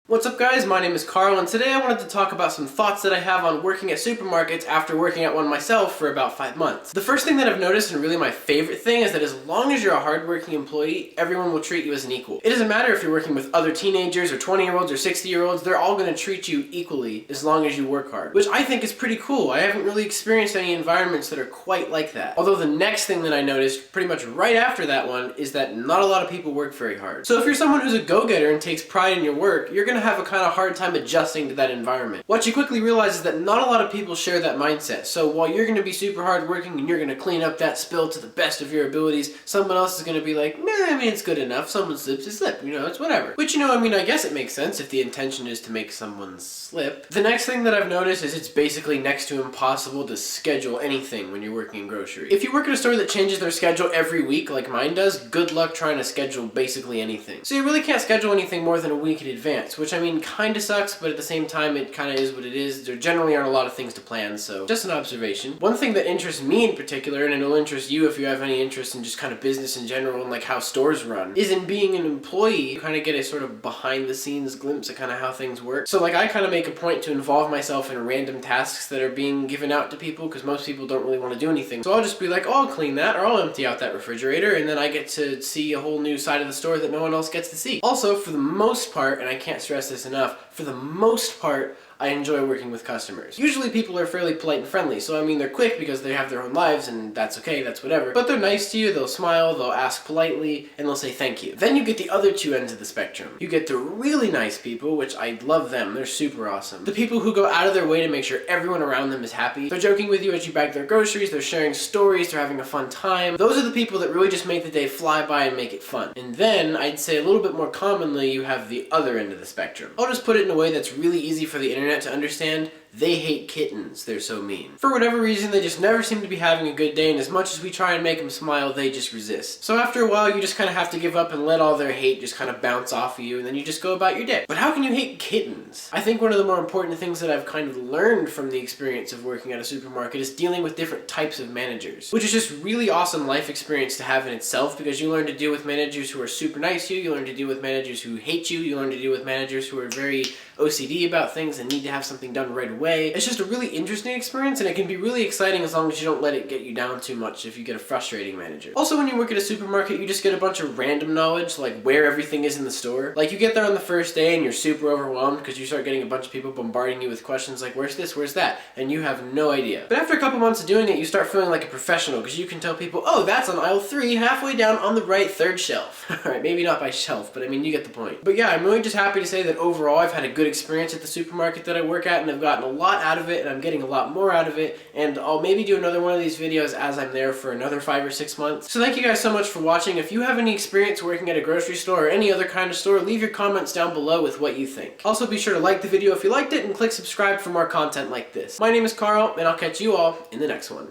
What's up guys, my name is Carl and today I wanted to talk about some thoughts that I have on working at supermarkets after working at one myself for about 5 months. The first thing that I've noticed, and really my favorite thing, is that as long as you're a hardworking employee, everyone will treat you as an equal. It doesn't matter if you're working with other teenagers or 20-year-olds or 60-year-olds, they're all going to treat you equally as long as you work hard, which I think is pretty cool. I haven't really experienced any environments that are quite like that. Although the next thing that I noticed pretty much right after that one is that not a lot of people work very hard. So if you're someone who's a go-getter and takes pride in your work, you're going to have a kind of hard time adjusting to that environment. What you quickly realize is that not a lot of people share that mindset. So while you're going to be super hardworking and you're going to clean up that spill to the best of your abilities, someone else is going to be like, meh, I mean, it's good enough. Someone slips a slip, it's whatever. Which, I guess it makes sense if the intention is to make someone slip. The next thing that I've noticed is it's basically next to impossible to schedule anything when you're working in grocery. If you work at a store that changes their schedule every week like mine does, good luck trying to schedule basically anything. So you really can't schedule anything more than a week in advance, which kind of sucks, but at the same time it kind of is what it is. There generally aren't a lot of things to plan, so just an observation. One thing that interests me in particular, and it'll interest you if you have any interest in just kind of business in general and like how stores run, is in being an employee, you kind of get a sort of behind the scenes glimpse at kind of how things work. So like I kind of make a point to involve myself in random tasks that are being given out to people because most people don't really want to do anything. So I'll just be like, oh, I'll clean that, or I'll empty out that refrigerator, and then I get to see a whole new side of the store that no one else gets to see. Also, for the most part, and I can't stress this enough, for the most part, I enjoy working with customers. Usually people are fairly polite and friendly, so they're quick because they have their own lives and that's okay, that's whatever. But they're nice to you, they'll smile, they'll ask politely, and they'll say thank you. Then you get the other two ends of the spectrum. You get the really nice people, which I love them, they're super awesome. The people who go out of their way to make sure everyone around them is happy. They're joking with you as you bag their groceries, they're sharing stories, they're having a fun time. Those are the people that really just make the day fly by and make it fun. And then, I'd say a little bit more commonly, you have the other end of the spectrum. I'll just put it in a way that's really easy for the internet to understand. They hate kittens, they're so mean. For whatever reason, they just never seem to be having a good day, and as much as we try and make them smile, they just resist. So after a while, you just kind of have to give up and let all their hate just kind of bounce off of you, and then you just go about your day. But how can you hate kittens? I think one of the more important things that I've kind of learned from the experience of working at a supermarket is dealing with different types of managers, which is just really awesome life experience to have in itself, because you learn to deal with managers who are super nice to you, you learn to deal with managers who hate you, you learn to deal with managers who are very OCD about things and need to have something done right away. It's just a really interesting experience, and it can be really exciting as long as you don't let it get you down too much if you get a frustrating manager. Also, when you work at a supermarket, you just get a bunch of random knowledge, like where everything is in the store. Like you get there on the first day and you're super overwhelmed because you start getting a bunch of people bombarding you with questions like, where's this, where's that? And you have no idea. But after a couple months of doing it, you start feeling like a professional because you can tell people, oh, that's on aisle 3, halfway down on the right, third shelf. Alright, maybe not by shelf, but you get the point. But yeah, I'm really just happy to say that overall I've had a good experience at the supermarket that I work at, and I've gotten a lot out of it, and I'm getting a lot more out of it, and I'll maybe do another one of these videos as I'm there for another 5 or 6 months. So thank you guys so much for watching. If you have any experience working at a grocery store or any other kind of store, leave your comments down below with what you think. Also be sure to like the video if you liked it, and click subscribe for more content like this. My name is Carl, and I'll catch you all in the next one.